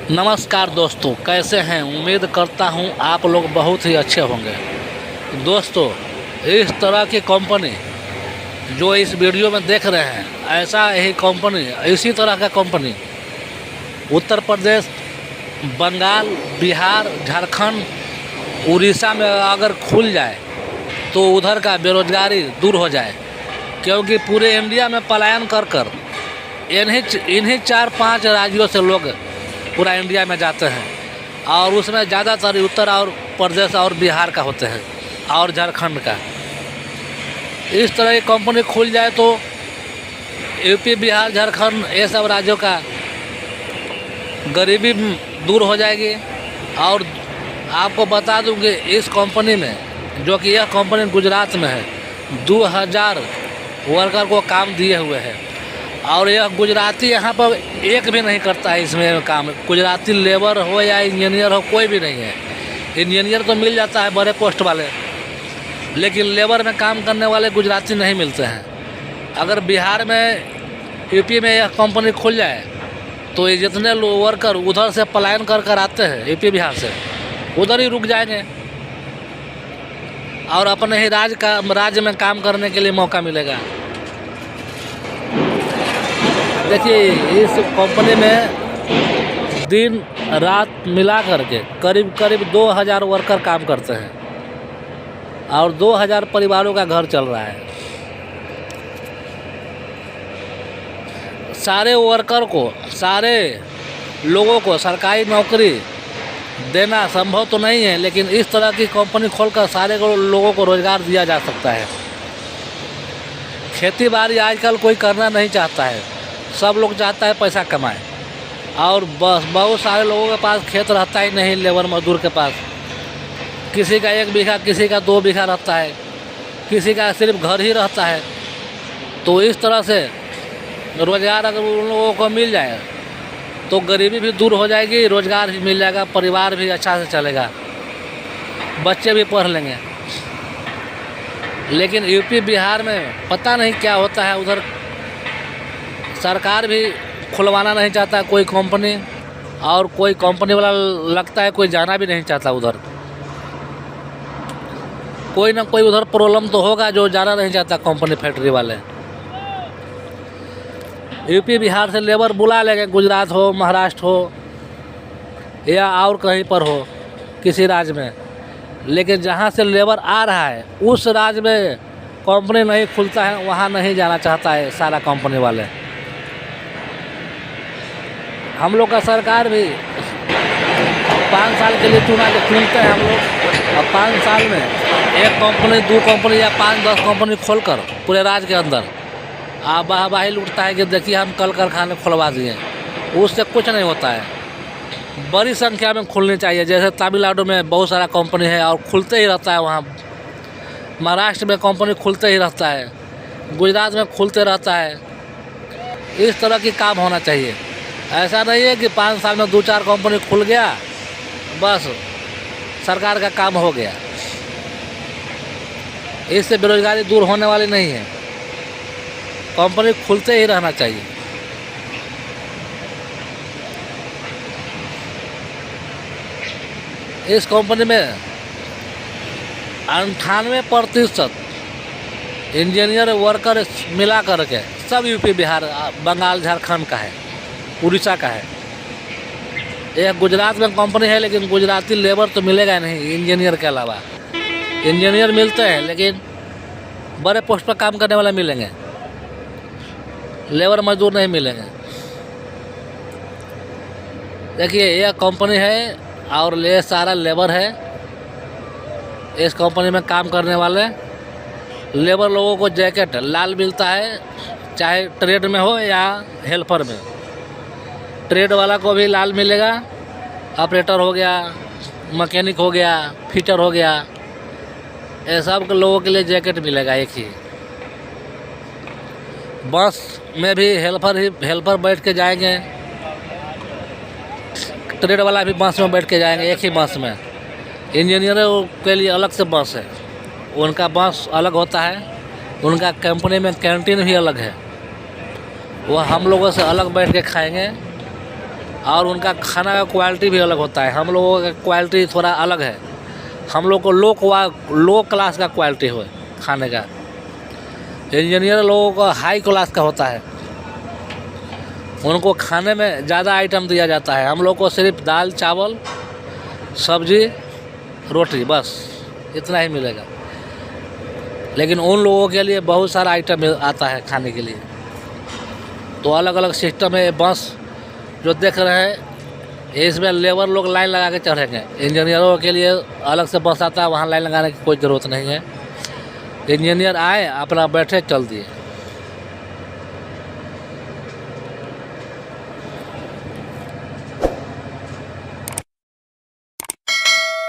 नमस्कार दोस्तों, कैसे हैं। उम्मीद करता हूं आप लोग बहुत ही अच्छे होंगे। दोस्तों, इस तरह की कंपनी जो इस वीडियो में देख रहे हैं, ऐसा ही कंपनी, इसी तरह का कंपनी उत्तर प्रदेश, बंगाल, बिहार, झारखंड, उड़ीसा में अगर खुल जाए तो उधर का बेरोजगारी दूर हो जाए। क्योंकि पूरे इंडिया में पलायन कर कर इन्हीं 4-5 राज्यों से लोग पूरा इंडिया में जाते हैं, और उसमें ज़्यादातर उत्तर और प्रदेश और बिहार का होते हैं और झारखंड का। इस तरह की कंपनी खुल जाए तो यूपी, बिहार, झारखंड, ये सब राज्यों का गरीबी दूर हो जाएगी। और आपको बता दूं कि इस कंपनी में, जो कि यह कंपनी गुजरात में है, 2000 वर्कर को काम दिए हुए हैं। और यह गुजराती यहाँ पर एक भी नहीं करता है इसमें काम। गुजराती लेबर हो या इंजीनियर हो, कोई भी नहीं है। इंजीनियर तो मिल जाता है बड़े पोस्ट वाले, लेकिन लेबर में काम करने वाले गुजराती नहीं मिलते हैं। अगर बिहार में, यूपी में यह कंपनी खुल जाए तो ये जितने वर्कर उधर से पलायन कर कर आते हैं यूपी, बिहार से, उधर ही रुक जाएंगे और अपने ही राज्य में काम करने के लिए मौका मिलेगा। देखिए, इस कंपनी में दिन रात मिला करके करीब 2000 वर्कर काम करते हैं और 2000 परिवारों का घर चल रहा है। सारे वर्कर को, सारे लोगों को सरकारी नौकरी देना संभव तो नहीं है, लेकिन इस तरह की कंपनी खोलकर सारे लोगों को रोजगार दिया जा सकता है। खेती बाड़ी आजकल कोई करना नहीं चाहता है, सब लोग चाहता है पैसा कमाए। और बस बहुत सारे लोगों के पास खेत रहता ही नहीं, लेबर मजदूर के पास। किसी का 1 बीघा, किसी का 2 बीघा रहता है, किसी का सिर्फ घर ही रहता है। तो इस तरह से रोज़गार अगर उन लोगों को मिल जाए तो गरीबी भी दूर हो जाएगी, रोज़गार भी मिल जाएगा, परिवार भी अच्छा से चलेगा, बच्चे भी पढ़ लेंगे। लेकिन यूपी, बिहार में पता नहीं क्या होता है, उधर सरकार भी खुलवाना नहीं चाहता कोई कंपनी, और कोई कंपनी वाला लगता है कोई जाना भी नहीं चाहता उधर। कोई ना कोई उधर प्रॉब्लम तो होगा जो जाना नहीं चाहता कंपनी, फैक्ट्री वाले। यूपी, बिहार से लेबर बुला लेंगे, गुजरात हो, महाराष्ट्र हो या और कहीं पर हो, किसी राज्य में। लेकिन जहाँ से लेबर आ रहा है उस राज्य में कंपनी नहीं खुलता है, वहाँ नहीं जाना चाहता है सारा कंपनी वाले। हम लोग का सरकार भी 5 साल के लिए चुनते हैं हम लोग, और 5 साल में 1 कंपनी, 2 कंपनी या 5-10 कंपनी खोलकर पूरे राज्य के अंदर वाही लूटता है कि देखिए हम कल कारखाने खुलवा दिए। उससे कुछ नहीं होता है, बड़ी संख्या में खुलनी चाहिए। जैसे तमिलनाडु में बहुत सारा कंपनी है और खुलते ही रहता है, वहाँ महाराष्ट्र में कंपनी खुलते ही रहता है, गुजरात में खुलते रहता है। इस तरह की काम होना चाहिए। ऐसा नहीं है कि 5 साल में 2-4 कंपनी खुल गया, बस सरकार का काम हो गया। इससे बेरोजगारी दूर होने वाली नहीं है, कंपनी खुलते ही रहना चाहिए। इस कंपनी में 98% इंजीनियर वर्कर मिला करके सब यूपी, बिहार, बंगाल, झारखंड का है, उड़ीसा का है। यह गुजरात में कंपनी है, लेकिन गुजराती लेबर तो मिलेगा नहीं इंजीनियर के अलावा। इंजीनियर मिलते हैं लेकिन बड़े पोस्ट पर काम करने वाले मिलेंगे, लेबर मजदूर नहीं मिलेंगे। देखिए, यह कंपनी है और ये सारा लेबर है। इस कंपनी में काम करने वाले लेबर लोगों को जैकेट लाल मिलता है, चाहे ट्रेड में हो या हेल्पर में। ट्रेड वाला को भी लाल मिलेगा, ऑपरेटर हो गया, मैकेनिक हो गया, फिटर हो गया, ये सब के लोगों के लिए जैकेट मिलेगा एक ही। बस में भी हेल्पर बैठ के जाएंगे, ट्रेड वाला भी बस में बैठ के जाएंगे, एक ही बस में। इंजीनियरों के लिए अलग से बस है, उनका बस अलग होता है, उनका कंपनी में कैंटीन भी अलग है, वो हम लोगों से अलग बैठ के खाएंगे और उनका खाना का क्वालिटी भी अलग होता है। हम लोगों का क्वालिटी थोड़ा अलग है, हम लोग को लो क्लास का क्वालिटी हो खाने का। इंजीनियर लोगों को हाई क्लास का होता है, उनको खाने में ज़्यादा आइटम दिया जाता है। हम लोग को सिर्फ दाल चावल सब्जी रोटी बस इतना ही मिलेगा, लेकिन उन लोगों के लिए बहुत सारा आइटम आता है खाने के लिए। तो अलग अलग सिस्टम है। बस जो देख रहे हैं इसमें लेबर लोग लाइन लगा के चढ़ेंगे। इंजीनियरों के लिए अलग से बस आता है, वहाँ लाइन लगाने की कोई ज़रूरत नहीं है। इंजीनियर आए अपना बैठे चल दिए।